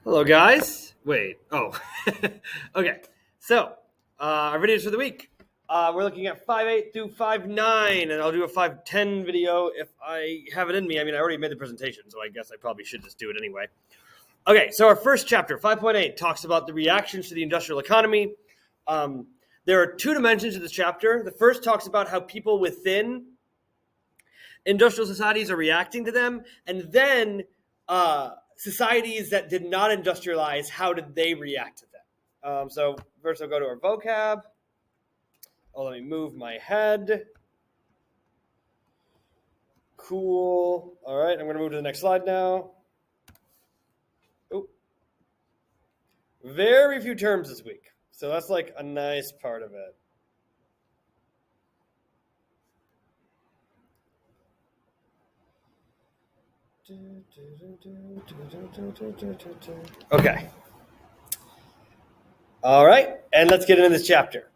Hello, guys. Wait. Oh, okay. So, our videos for the week. We're looking at 5.8 through 5.9, and I'll do a 5.10 video if I have it in me. I mean, I already made the presentation, so I guess I probably should just do it anyway. Okay, so our first chapter, 5.8, talks about the reactions to the industrial economy. There are two dimensions to this chapter. The first talks about how people within industrial societies are reacting to them, and then societies that did not industrialize, how did they react to them? So first I'll go to our vocab. Oh, let me move my head. Cool. All right, I'm going to move to the next slide now. Oh, very few terms this week. So that's like a nice part of it. Okay. All right, and let's get into this chapter.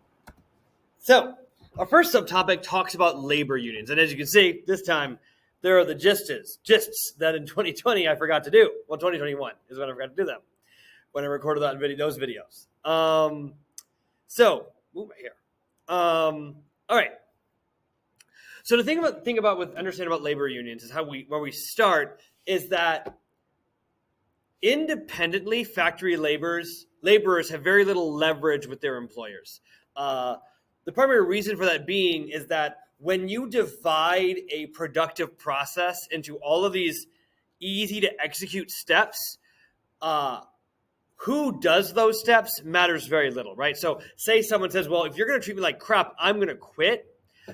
So, our first subtopic talks about labor unions. And as you can see, this time, there are the gists that in 2020 I forgot to do. Well, 2021 is when I forgot to do them, when I recorded those videos. Move my hair. All right. So the thing about with understanding about labor unions is where we start is that independently factory laborers have very little leverage with their employers. The primary reason for that being is that when you divide a productive process into all of these easy to execute steps, who does those steps matters very little, right? So say someone says, well, if you're going to treat me like crap, I'm going to quit.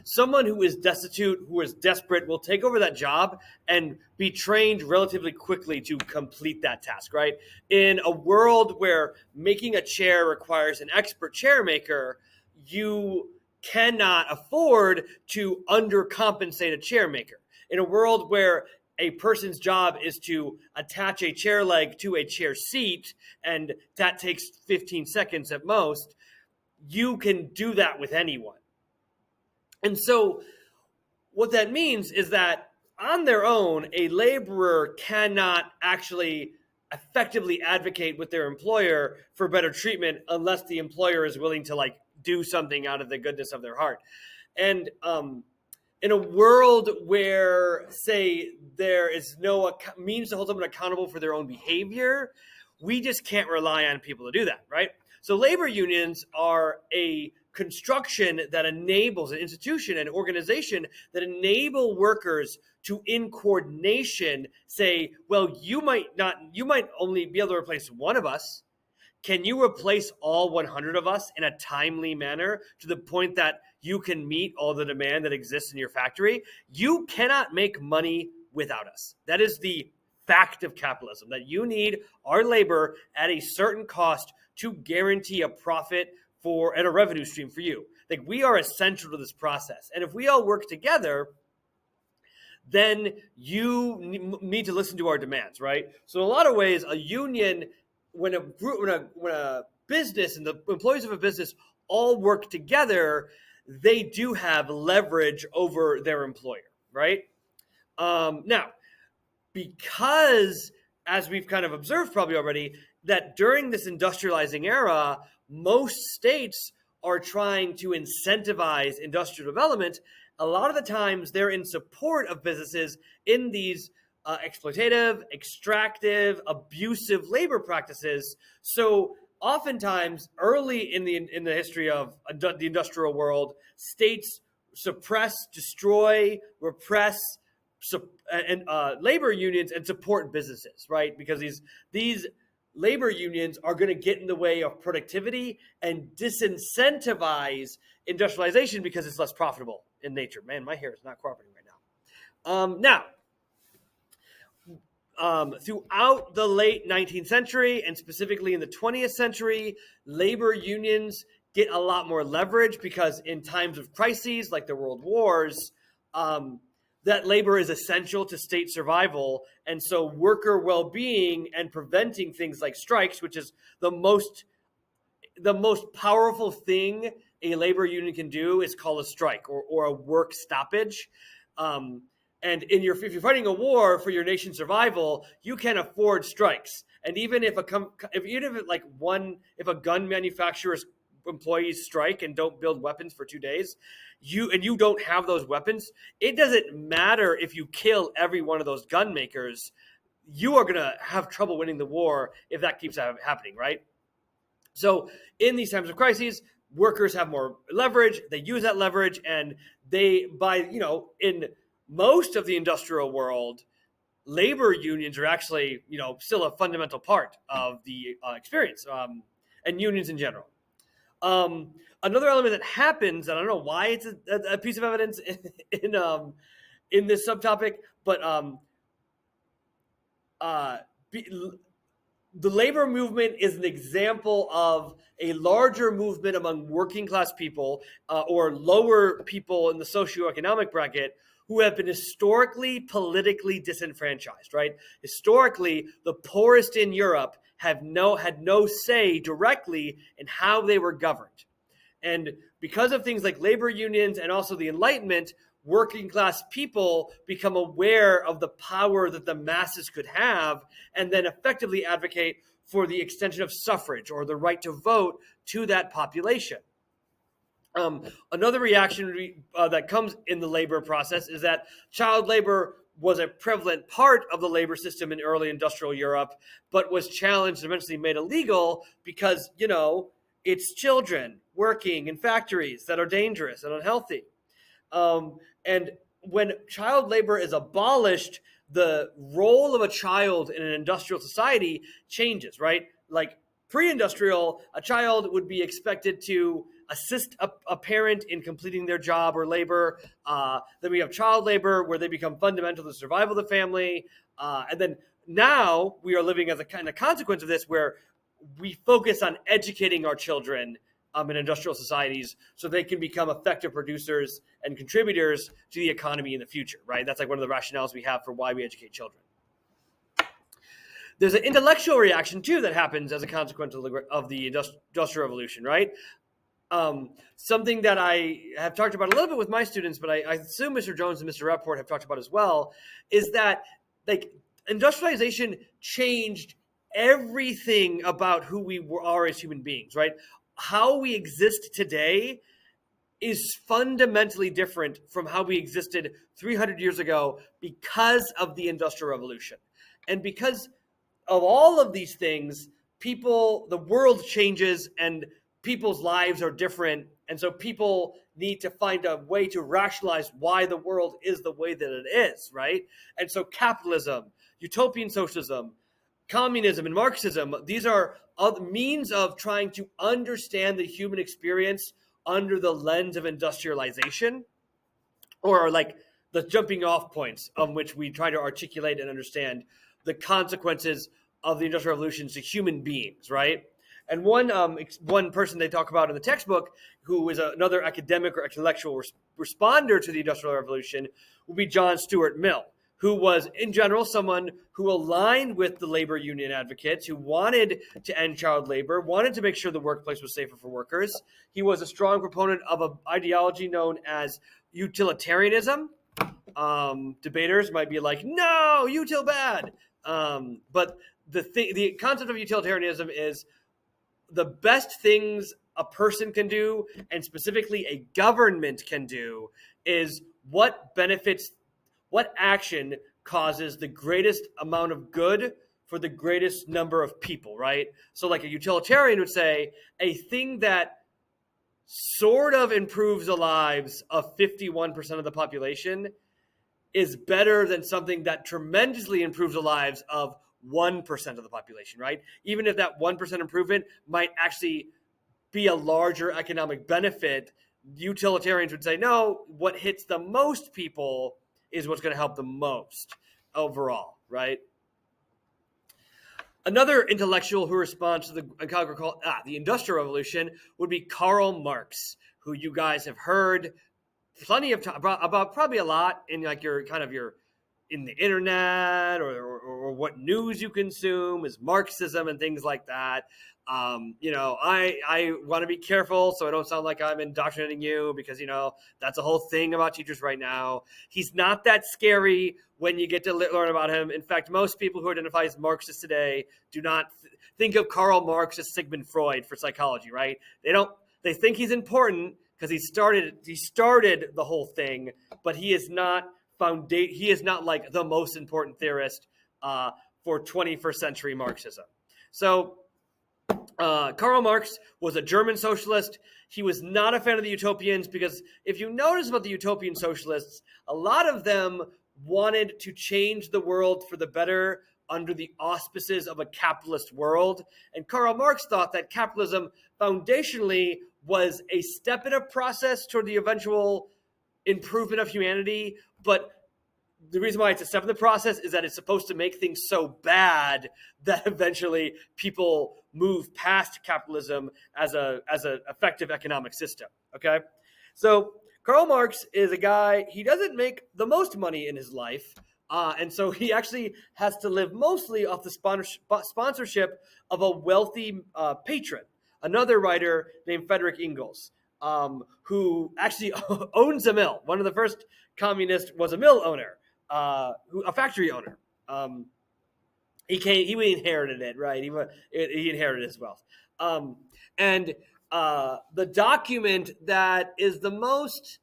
Someone who is destitute, who is desperate, will take over that job and be trained relatively quickly to complete that task, right? In a world where making a chair requires an expert chair maker, you cannot afford to undercompensate a chair maker. In a world where a person's job is to attach a chair leg to a chair seat, and that takes 15 seconds at most, you can do that with anyone. And so what that means is that on their own, a laborer cannot actually effectively advocate with their employer for better treatment unless the employer is willing to do something out of the goodness of their heart. And in a world where, say, there is no means to hold someone accountable for their own behavior, we just can't rely on people to do that, right? So labor unions are a construction that enables an institution, an organization that enable workers to, in coordination, say, well, you might only be able to replace one of us. Can you replace all 100 of us in a timely manner to the point that you can meet all the demand that exists in your factory? You cannot make money without us. That is the fact of capitalism, that you need our labor at a certain cost to guarantee a profit and a revenue stream for you. Like, we are essential to this process. And if we all work together, then you need to listen to our demands, right? So in a lot of ways, a union, when a business and the employees of a business all work together, they do have leverage over their employer, right? Now, because, as we've kind of observed probably already, that during this industrializing era, most states are trying to incentivize industrial development. A lot of the times they're in support of businesses in these exploitative, extractive, abusive labor practices. So oftentimes early in the history of the industrial world, states suppress, destroy, repress, and labor unions and support businesses, right? Because these labor unions are going to get in the way of productivity and disincentivize industrialization because it's less profitable in nature. Man, my hair is not cooperating right now. Throughout the late 19th century and specifically in the 20th century, labor unions get a lot more leverage because in times of crises like the world wars, that labor is essential to state survival. And so worker well-being and preventing things like strikes, which is the most powerful thing a labor union can do, is called a strike or a work stoppage. And if you're fighting a war for your nation's survival, you can afford strikes. And even if if a gun manufacturer's employees strike and don't build weapons for 2 days, you don't have those weapons, it doesn't matter if you kill every one of those gun makers. You are going to have trouble winning the war if that keeps happening, right? So in these times of crises, workers have more leverage. They use that leverage, and in most of the industrial world, labor unions are actually, still a fundamental part of the experience, and unions in general. Another element that happens, and I don't know why it's a piece of evidence in this subtopic, but the labor movement is an example of a larger movement among working class people or lower people in the socioeconomic bracket who have been historically politically disenfranchised, right? Historically, the poorest in Europe had no say directly in how they were governed. And because of things like labor unions and also the Enlightenment, working class people become aware of the power that the masses could have and then effectively advocate for the extension of suffrage or the right to vote to that population. Another reaction that comes in the labor process is that child labor was a prevalent part of the labor system in early industrial Europe, but was challenged and eventually made illegal because, it's children working in factories that are dangerous and unhealthy. And when child labor is abolished, the role of a child in an industrial society changes, right? Like pre-industrial, a child would be expected to assist a parent in completing their job or labor. Then we have child labor, where they become fundamental to the survival of the family. And then now we are living as a kind of consequence of this, where we focus on educating our children in industrial societies so they can become effective producers and contributors to the economy in the future, right? That's like one of the rationales we have for why we educate children. There's an intellectual reaction, too, that happens as a consequence of the Industrial Revolution, right? Something that I have talked about a little bit with my students, but I assume Mr. Jones and Mr. Rapport have talked about as well, is that industrialization changed everything about who we are as human beings, right? How we exist today is fundamentally different from how we existed 300 years ago because of the Industrial Revolution. And because of all of these things, the world changes and people's lives are different. And so people need to find a way to rationalize why the world is the way that it is, right? And so capitalism, utopian socialism, communism, and Marxism, these are means of trying to understand the human experience under the lens of industrialization, or like the jumping off points on which we try to articulate and understand the consequences of the Industrial Revolution to human beings, right? And one person they talk about in the textbook, who is another academic or intellectual responder to the Industrial Revolution, will be John Stuart Mill, who was, in general, someone who aligned with the labor union advocates, who wanted to end child labor, wanted to make sure the workplace was safer for workers. He was a strong proponent of an ideology known as utilitarianism. Debaters might be like, no, util bad. But the concept of utilitarianism is the best things a person can do, and specifically a government can do, is what action causes the greatest amount of good for the greatest number of people, right? So like a utilitarian would say, a thing that sort of improves the lives of 51% of the population is better than something that tremendously improves the lives of 1% of the population, right? Even if that 1% improvement might actually be a larger economic benefit, utilitarians would say, no, what hits the most people is what's going to help the most overall, right? Another intellectual who responds to the Industrial Revolution would be Karl Marx, who you guys have heard plenty of time about, probably a lot in like your in the internet or what news you consume is Marxism and things like that. I want to be careful so I don't sound like I'm indoctrinating you because, that's a whole thing about teachers right now. He's not that scary when you get to learn about him. In fact, most people who identify as Marxists today do not think of Karl Marx as Sigmund Freud for psychology, right? They think he's important because he started the whole thing, but he is not like the most important theorist for 21st century Marxism. So Karl Marx was a German socialist. He was not a fan of the utopians because if you notice about the utopian socialists, a lot of them wanted to change the world for the better under the auspices of a capitalist world. And Karl Marx thought that capitalism foundationally was a step in a process toward the eventual improvement of humanity, but the reason why it's a step in the process is that it's supposed to make things so bad that eventually people move past capitalism as a effective economic system. Okay, so Karl Marx is a guy. He doesn't make the most money in his life, and so he actually has to live mostly off the sponsorship of a wealthy patron, another writer named Frederick Engels, who actually owns a mill. One of the first communists was a mill owner. A factory owner. He inherited it, right? He inherited his wealth. And the document that is the most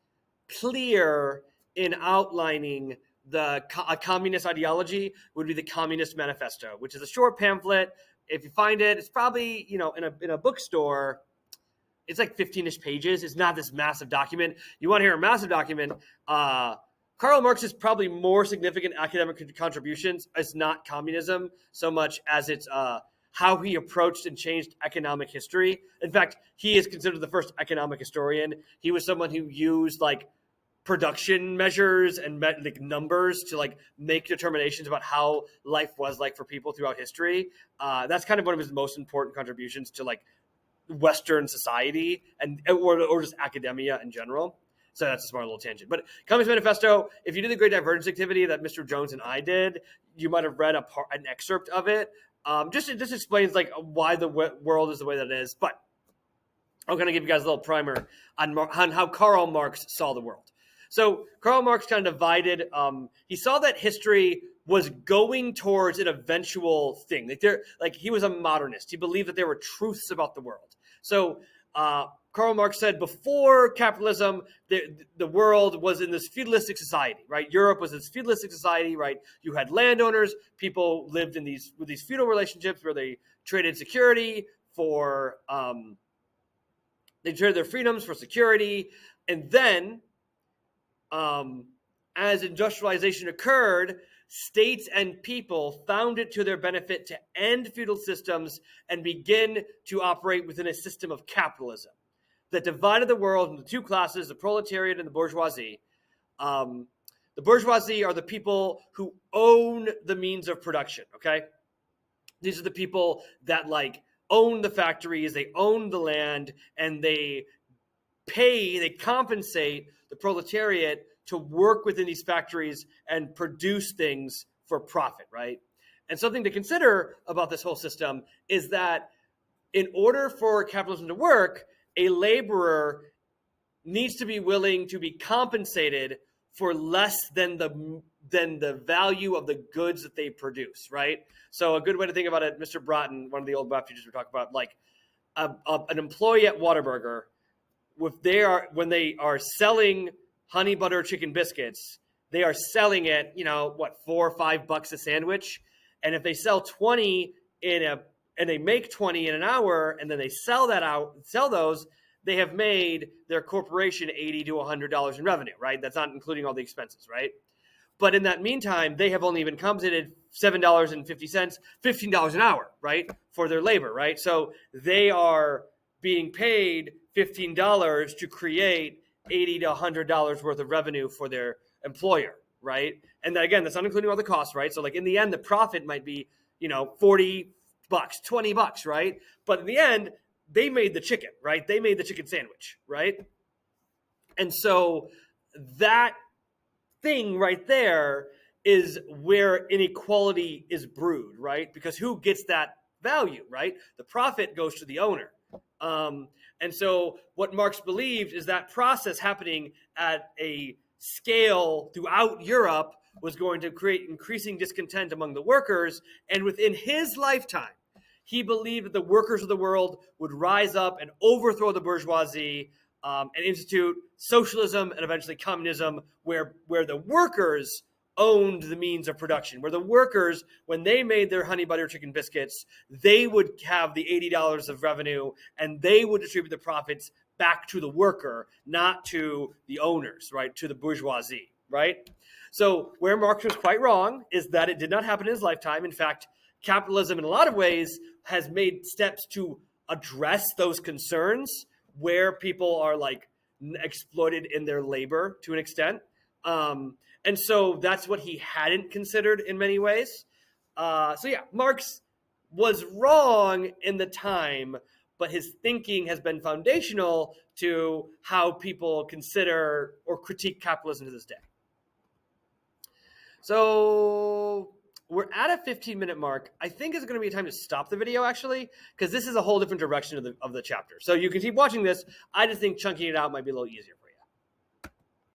clear in outlining a communist ideology would be the Communist Manifesto, which is a short pamphlet. If you find it, it's probably in a bookstore. It's like 15-ish pages. It's not this massive document. You want to hear a massive document? Karl Marx's probably more significant academic contributions is not communism so much as it's how he approached and changed economic history. In fact, he is considered the first economic historian. He was someone who used like production measures and like numbers to like make determinations about how life was like for people throughout history. That's kind of one of his most important contributions to like Western society or just academia in general. So that's a smart little tangent. But Communist Manifesto, if you did the Great Divergence Activity that Mr. Jones and I did, you might have read an excerpt of it. It just explains like why the world is the way that it is. But I'm going to give you guys a little primer on how Karl Marx saw the world. So Karl Marx kind of divided. He saw that history was going towards an eventual thing. Like he was a modernist. He believed that there were truths about the world. So Karl Marx said before capitalism, the world was in this feudalistic society, right? Europe was this feudalistic society, right? You had landowners, people lived in these feudal relationships where they traded security for, they traded their freedoms for security. And then, as industrialization occurred, states and people found it to their benefit to end feudal systems and begin to operate within a system of capitalism that divided the world into two classes, the proletariat and the bourgeoisie. The bourgeoisie are the people who own the means of production, okay? These are the people that like own the factories, they own the land, and they compensate the proletariat to work within these factories and produce things for profit, right? And something to consider about this whole system is that in order for capitalism to work, a laborer needs to be willing to be compensated for less than the value of the goods that they produce, right? So a good way to think about it, Mr. Broughton, one of the old math teachers we talked about, like an employee at Whataburger, when they are selling honey butter chicken biscuits, they are selling it, $4 or $5 a sandwich. And if they sell 20 and they make 20 in an hour, and then they sell those, they have made their corporation $80 to $100 in revenue, right? That's not including all the expenses, right? But in that meantime, they have only been compensated $7.50, $15 an hour, right, for their labor, right? So they are being paid $15 to create $80 to $100 worth of revenue for their employer, right? And then, again, that's not including all the costs, right? So like in the end, the profit might be, $40, $20, right? But in the end, they made the chicken, right? They made the chicken sandwich, right? And so that thing right there is where inequality is brewed, right? Because who gets that value, right? The profit goes to the owner. And so what Marx believed is that process happening at a scale throughout Europe was going to create increasing discontent among the workers. And within his lifetime, he believed that the workers of the world would rise up and overthrow the bourgeoisie and institute socialism and eventually communism, where the workers owned the means of production, where the workers, when they made their honey butter chicken biscuits, they would have the $80 of revenue and they would distribute the profits back to the worker, not to the owners, right, to the bourgeoisie, right? So where Marx was quite wrong is that it did not happen in his lifetime. In fact, capitalism in a lot of ways has made steps to address those concerns where people are like exploited in their labor to an extent. And so that's what he hadn't considered in many ways. So yeah, Marx was wrong in the time, but his thinking has been foundational to how people consider or critique capitalism to this day. So we're at a 15-minute mark. I think it's going to be a time to stop the video, actually, because this is a whole different direction of the chapter. So you can keep watching this. I just think chunking it out might be a little easier.